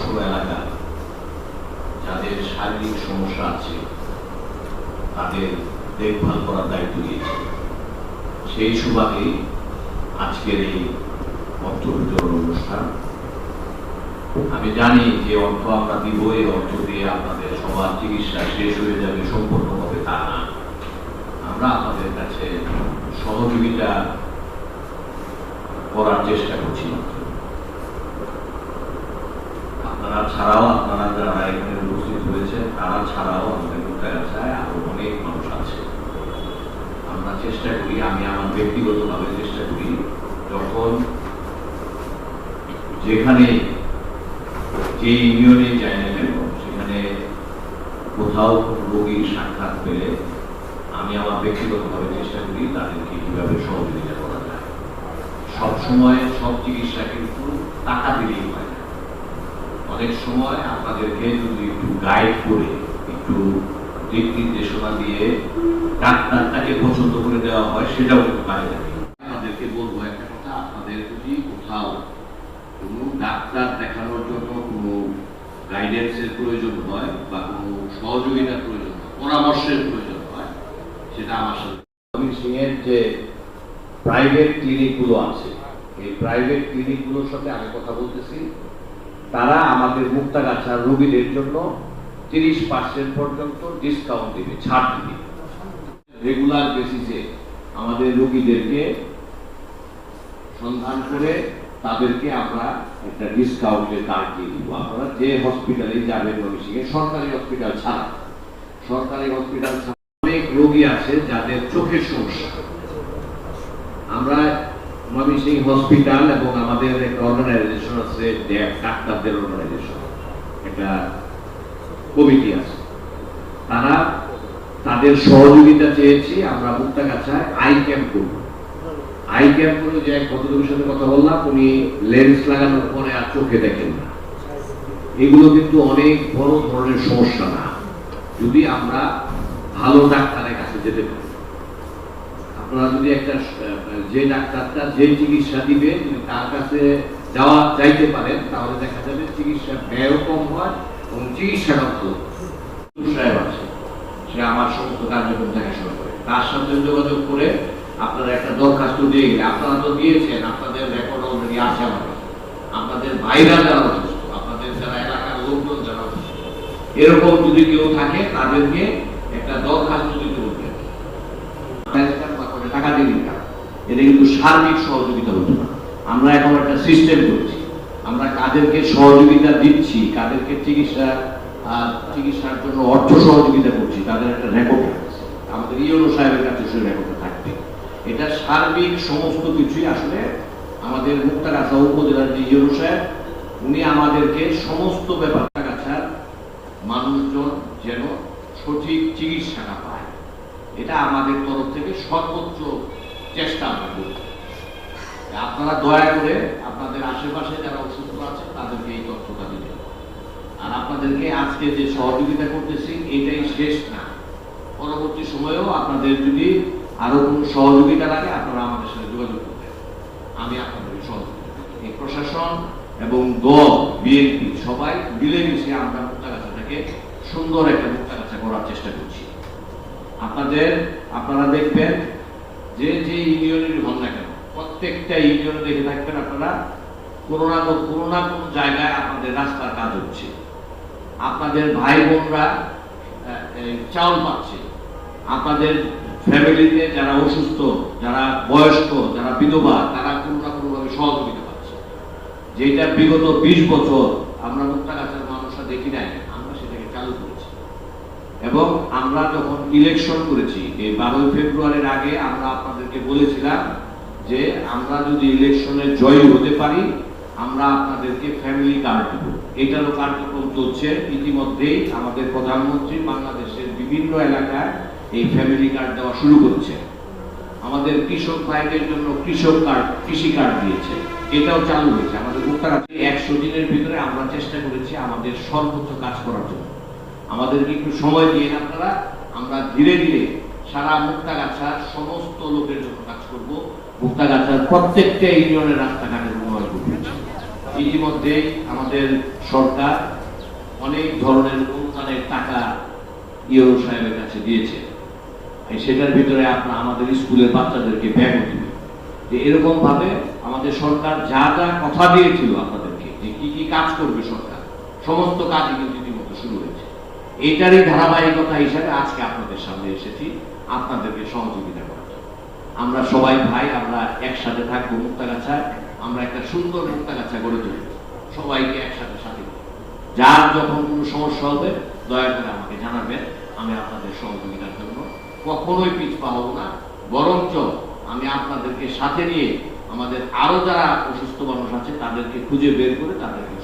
স্ব এলাকা যাদের শারীরিক সমস্যা আছে তাদের দেখভাল করার দায়িত্ব দিয়েছে। সেই সুবাদে আজকের এই অর্থ বিতরণ অনুষ্ঠান। আমি জানি যে অর্থ আমরা দিব, এই অর্থ দিয়ে আপনাদের সবার চিকিৎসা শেষ হয়ে যাবে, সম্পূর্ণ হবে তা না। আমরা আপনাদের কাছে সহযোগিতা করার চেষ্টা করছি। আপনারা ছাড়াও, আপনারা যারা এখানে উপস্থিত হয়েছে তারা ছাড়াও আমাদের মুক্তাগাছায় আরো অনেক মানুষ আছে। আমরা চেষ্টা করি, আমি আমার ব্যক্তিগতভাবে চেষ্টা করি, যখন যেখানে যে ইউনিয়নে যায় না কেন সেখানে কোথাও রোগীর সাক্ষাৎ পেলে আমি আমার ব্যক্তিগতভাবে চেষ্টা করি তাদেরকে কিভাবে সহযোগিতা করা যায়। সবসময় সব চিকিৎসা কিন্তু টাকা দিলেই হয় না। অনেক সময় আপনাদেরকে যদি একটু গাইড করে, একটু দিক নির্দেশনা দিয়ে ডাক্তারটাকে পছন্দ করে দেওয়া হয়, সেটাও কিন্তু কাজে লাগে। আপনাদেরকে বলবো একটা কথা, আপনাদের যদি কোথাও কোনো ডাক্তার দেখানোর জন্য কোনো গাইডেন্সের প্রয়োজন হয় বা কোনো সহযোগিতার প্রয়োজন হয়, পরামর্শের প্রয়োজন হয়, সেটা আমার সাথে। ময়মনসিংহের যে প্রাইভেট ক্লিনিকগুলো আছে, এই প্রাইভেট ক্লিনিকগুলোর সাথে আমি কথা বলতেছি, তারা আমাদের মুক্তাগাছার রোগীদের জন্য 30% পর্যন্ত ডিসকাউন্ট দিবে, ছাড় দিবে। রেগুলার বেসিসে আমাদের রোগীদেরকে সন্ধান করে তাদেরকে আমরা একটা ডিসকাউন্টের কার্ড দিয়ে দিব। আপনারা যে হসপিটালে যাবেন ময়মনসিংহে, সরকারি হসপিটাল ছাড়া, সরকারি হসপিটাল ছাড়া অনেক রোগী আছে যাদের চোখের সমস্যা। আমরা ময়মনসিংহ হসপিটাল এবং আমাদের একটা অর্গানাইজেশন আছে, ডাক্তারদের অর্গানাইজেশন, একটা কমিটি আছে, তারা তাদের সহযোগিতা চেয়েছি। আমরা মুক্তাগাছায় আই ক্যাম্প করব। আই ক্যাম্প করে যে এক ভদ্রলোকের সাথে কথা বললাম, উনি লেন্স লাগানোর পরে আর চোখে দেখেন না। এগুলো কিন্তু অনেক বড় ধরনের সমস্যা না, যদি আমরা ভালো ডাক্তারের কাছে যেতে পারি। আপনারা যদি একটা যে ডাক্তারটা যে চিকিৎসা দিবে, যদি তার কাছে যাইতে পারেন, তাহলে দেখা যাবে চিকিৎসার ব্যয়ও কম হয় এবং চিকিৎসাটা ভালো। সাহেব আছে, সে আমার সমস্ত কার্যক্রম দেখাশোনা করে, তার সাথে যোগাযোগ করে আপনারা একটা দরখাস্ত দিয়ে গেলে, আপনারা তো দিয়েছেন, আপনাদের রেকর্ড অলরেডি আছে আমার কাছে, আপনাদের ভাইরা যারা অসুস্থ, আপনাদের যারা এলাকার লোকজন যারা অসুস্থ, এরকম যদি কেউ থাকে তাদেরকে একটা দরখাস্ত দিতে বলবেন, টাকা দিয়ে দিন। এটা কিন্তু সার্বিক সহযোগিতা হতো না। আমরা এখন একটা সিস্টেম করছি, আমরা কাদেরকে সহযোগিতা দিচ্ছি, কাদেরকে চিকিৎসার জন্য অর্থ সহযোগিতা করছি, তাদের একটা রেকর্ড আছে আমাদের ইউনো সাহেবের কাছে, সেই রেকর্ড থাকবে। এটা সার্বিক সমস্ত কিছুই আসলে আমাদের মুক্তাগাছা উপজেলার যে ইউনো সাহেব, উনি আমাদেরকে সমস্ত ব্যাপারগাছার মানুষজন যেন সঠিক চিকিৎসাটা পায়, এটা আমাদের তরফ থেকে সর্বোচ্চ চেষ্টা আমরা করছি। আপনারা দয়া করে আপনাদের আশেপাশে যারা অসুস্থ আছে তাদেরকে এই তথ্যটা দিবেন। আর আপনাদেরকে আজকে যে সহযোগিতা করতেছি এটাই শেষ না, পরবর্তী সময়েও আপনাদের যদি আরো কোনো সহযোগিতা লাগে আপনারা আমাদের সাথে যোগাযোগ করবেন, আমি আপনাদেরকে সহযোগিতা করব। এই প্রশাসন এবং দল, বিএনপি সবাই মিলেমিশে আমরা মুক্তাগাছাটাকে সুন্দর একটা মুক্তাগাছা করার চেষ্টা করছি। আপনারা দেখবেন যে যে ইউনিয়নের হন না কেন, প্রত্যেকটা ইউনিয়নে দেখে থাকবেন আপনারা কোনো না কোনো জায়গায় আপনাদের রাস্তার কাজ হচ্ছে, আপনাদের ভাই বোনরা চাউল পাচ্ছে, আপনাদের ফ্যামিলিতে যারা অসুস্থ, যারা বয়স্ক, যারা বিধবা, তারা কোনো না কোনোভাবে সহযোগিতা পাচ্ছে। যেটা বিগত 20 বছর আমরা মুক্তাগাছার মানুষরা দেখি নাই, আমরা সেটাকে চালু করেছি। এবং আমরা যখন ইলেকশন করেছি এই 12 ফেব্রুয়ারির আগে, আমরা আপনাদেরকে বলেছিলাম যে আমরা যদি ইলেকশনে জয়ী হতে পারি আমরা আপনাদেরকে ফ্যামিলি কার্ড দেব। এটারও কার্যক্রম চলছে। ইতিমধ্যেই আমাদের প্রধানমন্ত্রী বাংলাদেশের বিভিন্ন এলাকায় এই ফ্যামিলি কার্ড দেওয়া শুরু করছে। আমাদের কৃষক ভাইদের জন্য কৃষক কার্ড, কৃষি কার্ড দিয়েছে, এটাও চালু হয়েছে। আমাদের মুক্তাগাছা 100 দিনের ভিতরে আমরা চেষ্টা করেছি আমাদের সর্বোচ্চ কাজ করার জন্য। আমাদেরকে একটু সময় দিয়ে আপনারা, আমরা ধীরে ধীরে সারা মুক্তাগাছার সমস্ত লোকের জন্য কাজ করব। মুক্তাগাছার প্রত্যেকটা ইউনিয়নের রাস্তাঘাটের উন্নয়ন করব। ইতিমধ্যে আমাদের আমাদের সরকার অনেক ধরনের অনুদানের টাকা ইউরো সাহেবের কাছে দিয়েছে। সেটার ভিতরে আপনার আমাদের স্কুলের বাচ্চাদেরকে ব্যাগও দিবে। যে এরকম ভাবে আমাদের সরকার যা যা কথা দিয়েছিল আপনাদেরকে, যে কি কি কাজ করবে সরকার, সমস্ত কাজই কিন্তু ইতিমধ্যে শুরু হয়েছে। এইটারই ধারাবাহিকতা হিসাবে আজকে আপনাদের সামনে এসেছি আপনাদেরকে সহযোগিতা করার জন্য। আমরা সবাই ভাই, আমরা একসাথে থাকবো মুক্তাগাছায়, আমরা একটা সুন্দর মুক্তাগাছা গড়ে তুলব, সবাইকে একসাথে সাথে নিয়ে। যার যখন কোনো সমস্যা হবে দয়া করে আমাকে জানাবেন, আমি আপনাদের সহযোগিতার জন্য কখনোই পিছপা হব না, বরঞ্চ আমি আপনাদেরকে সাথে নিয়ে আমাদের আরো যারা অসুস্থ মানুষ আছে তাদেরকে খুঁজে বের করে তাদেরকে